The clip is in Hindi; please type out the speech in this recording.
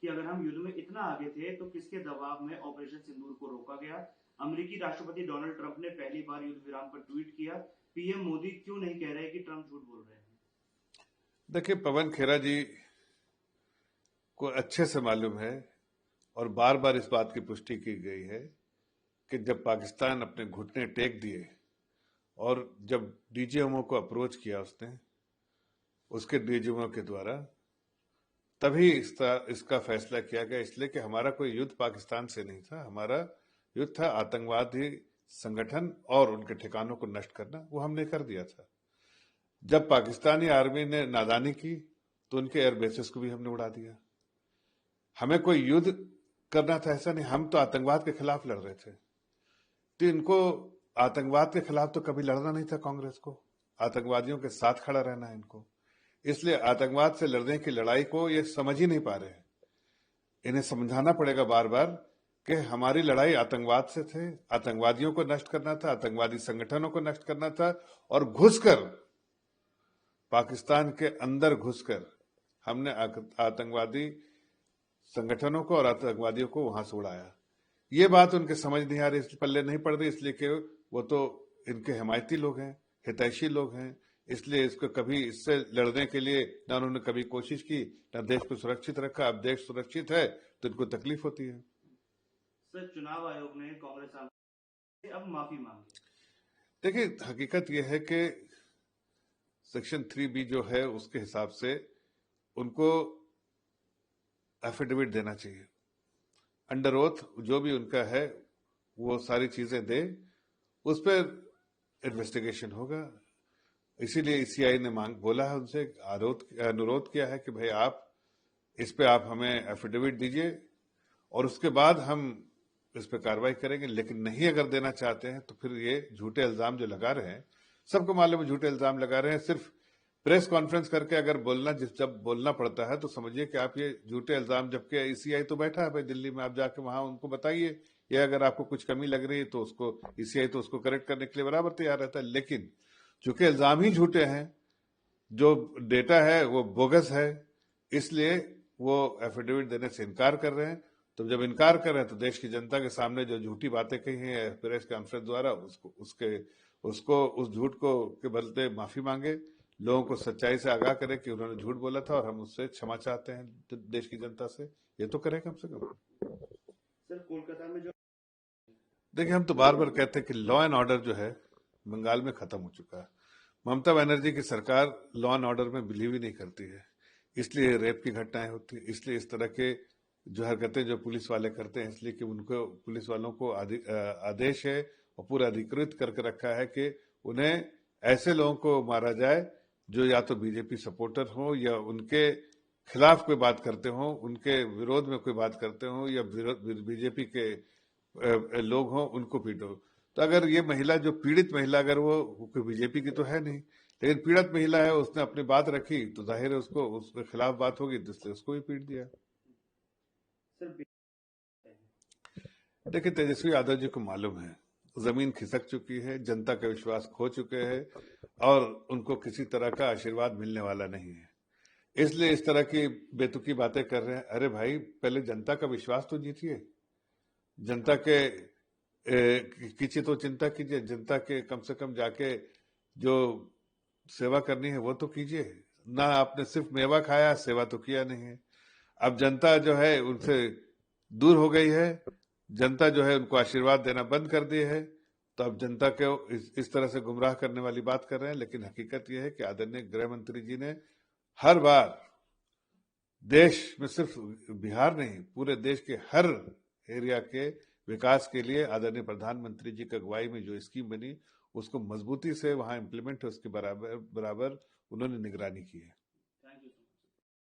कि अगर हम युद्ध में इतना आगे थे तो किसके दबाव में ऑपरेशन सिंदूर को रोका गया। अमेरिकी राष्ट्रपति डोनाल्ड ट्रंप ने पहली बार युद्ध विराम पर ट्वीट किया। पीएम मोदी क्यों नहीं कह रहे कि ट्रंप झूठ बोल रहे हैं? देखिए, पवन खेरा जी को अच्छे से मालूम है और बार बार इस बात की पुष्टि की गई है कि जब पाकिस्तान अपने घुटने टेक दिए और जब डीजीएमओ को अप्रोच किया उसने, उसके डीजीएमओ के द्वारा, तभी इसका फैसला किया गया। इसलिए कि हमारा कोई युद्ध पाकिस्तान से नहीं था, हमारा युद्ध था आतंकवादी संगठन और उनके ठिकानों को नष्ट करना। वो हमने कर दिया था। जब पाकिस्तानी आर्मी ने नादानी की तो उनके एयर बेसेस को भी हमने उड़ा दिया। हमें कोई युद्ध करना था ऐसा नहीं, हम तो आतंकवाद के खिलाफ लड़ रहे थे। तो इनको आतंकवाद के खिलाफ तो कभी लड़ना नहीं था कांग्रेस को, आतंकवादियों के साथ खड़ा रहना है इनको। इसलिए आतंकवाद से लड़ने की लड़ाई को ये समझ ही नहीं पा रहे हैं। इन्हें समझाना पड़ेगा बार बार कि हमारी लड़ाई आतंकवाद से थे, आतंकवादियों को नष्ट करना था, आतंकवादी संगठनों को नष्ट करना था। और घुसकर पाकिस्तान के अंदर घुसकर हमने आतंकवादी संगठनों को और आतंकवादियों को वहां से उड़ाया। ये बात उनके समझ नहीं आ रही, इसलिए पल्ले नहीं पड़ रही, इसलिए कि वो तो इनके हिमायती लोग हैं, हितैषी लोग हैं। इसलिए इसको कभी इससे लड़ने के लिए ना उन्होंने कभी कोशिश की, ना देश को सुरक्षित रखा। अब देश सुरक्षित है तो इनको तकलीफ होती है। सर, चुनाव आयोग ने कांग्रेस से अब माफी मांगी। देखिए, हकीकत यह है कि सेक्शन 3B जो है उसके हिसाब से उनको एफिडेविट देना चाहिए, अंडर ओथ जो भी उनका है वो सारी चीजें दे, उस पर इन्वेस्टिगेशन होगा। इसीलिए ईसीआई ने बोला है उनसे, अनुरोध किया है कि भाई आप इस पे आप हमें एफिडेविट दीजिए और उसके बाद हम इस पे कार्रवाई करेंगे। लेकिन नहीं अगर देना चाहते हैं तो फिर ये झूठे इल्जाम जो लगा रहे हैं, सबको मालूम है झूठे इल्जाम लगा रहे हैं। सिर्फ प्रेस कॉन्फ्रेंस करके अगर जब बोलना पड़ता है तो समझिए कि आप ये झूठे इल्जाम, जबकि ईसीआई तो बैठा है भाई दिल्ली में, आप जाके वहां उनको बताइए, या अगर आपको कुछ कमी लग रही है तो उसको ईसीआई तो उसको करेक्ट करने के लिए बराबर तैयार रहता है। लेकिन चूंकि इल्जाम ही झूठे हैं, जो डेटा है वो बोगस है, इसलिए वो एफिडेविट देने से इनकार कर रहे हैं। तो जब इनकार कर रहे हैं तो देश की जनता के सामने जो झूठी बातें कही हैं प्रेस कॉन्फ्रेंस द्वारा, उसको उस झूठ को के बदले माफी मांगे, लोगों को सच्चाई से आगाह करें कि उन्होंने झूठ बोला था और हम उससे क्षमा चाहते हैं देश की जनता से। ये तो करें कम से कम। सर, कोलकाता में जो देखिए, हम तो बार बार कहते हैं कि लॉ एंड ऑर्डर जो है बंगाल में खत्म हो चुका है। ममता बनर्जी की सरकार लॉ एंड ऑर्डर में बिलीव ही नहीं करती है, इसलिए रेप की घटनाएं होती है, इसलिए इस तरह के जो हरकतें जो पुलिस वाले करते हैं, इसलिए कि उनको पुलिस वालों को आदेश है और पूरा अधिकृत करके रखा है कि उन्हें ऐसे लोगों को मारा जाए जो या तो बीजेपी सपोर्टर हो या उनके खिलाफ कोई बात करते हो, उनके विरोध में कोई बात करते हो, या बीजेपी के लोग हों, उनको पीटो। तो अगर ये महिला, जो पीड़ित महिला, अगर वो कोई बीजेपी की तो है नहीं, लेकिन पीड़ित महिला है, उसने अपनी बात रखी तो जाहिर है उसको उसके खिलाफ बात होगी, तो इसलिए उसको भी पीट दिया। देखिए, तेजस्वी यादव जी को मालूम है जमीन खिसक चुकी है, जनता का विश्वास खो चुके हैं और उनको किसी तरह का आशीर्वाद मिलने वाला नहीं है, इसलिए इस तरह की बेतुकी बातें कर रहे हैं। अरे भाई, पहले जनता का विश्वास तो जीतिए, जनता के की तो चिंता कीजिए, जनता के कम से कम जाके जो सेवा करनी है वो तो कीजिए ना। आपने सिर्फ मेवा खाया, सेवा तो किया नहीं है। अब जनता जो है उनसे दूर हो गई है, जनता जो है उनको आशीर्वाद देना बंद कर दी है, तो अब जनता के इस तरह से गुमराह करने वाली बात कर रहे हैं। लेकिन हकीकत यह है कि आदरणीय गृह मंत्री जी ने हर बार देश में, सिर्फ बिहार नहीं, पूरे देश के हर एरिया के विकास के लिए आदरणीय प्रधानमंत्री जी की अगुवाई में जो स्कीम बनी, उसको मजबूती से वहां इम्प्लीमेंट है, उसके बराबर उन्होंने निगरानी की है।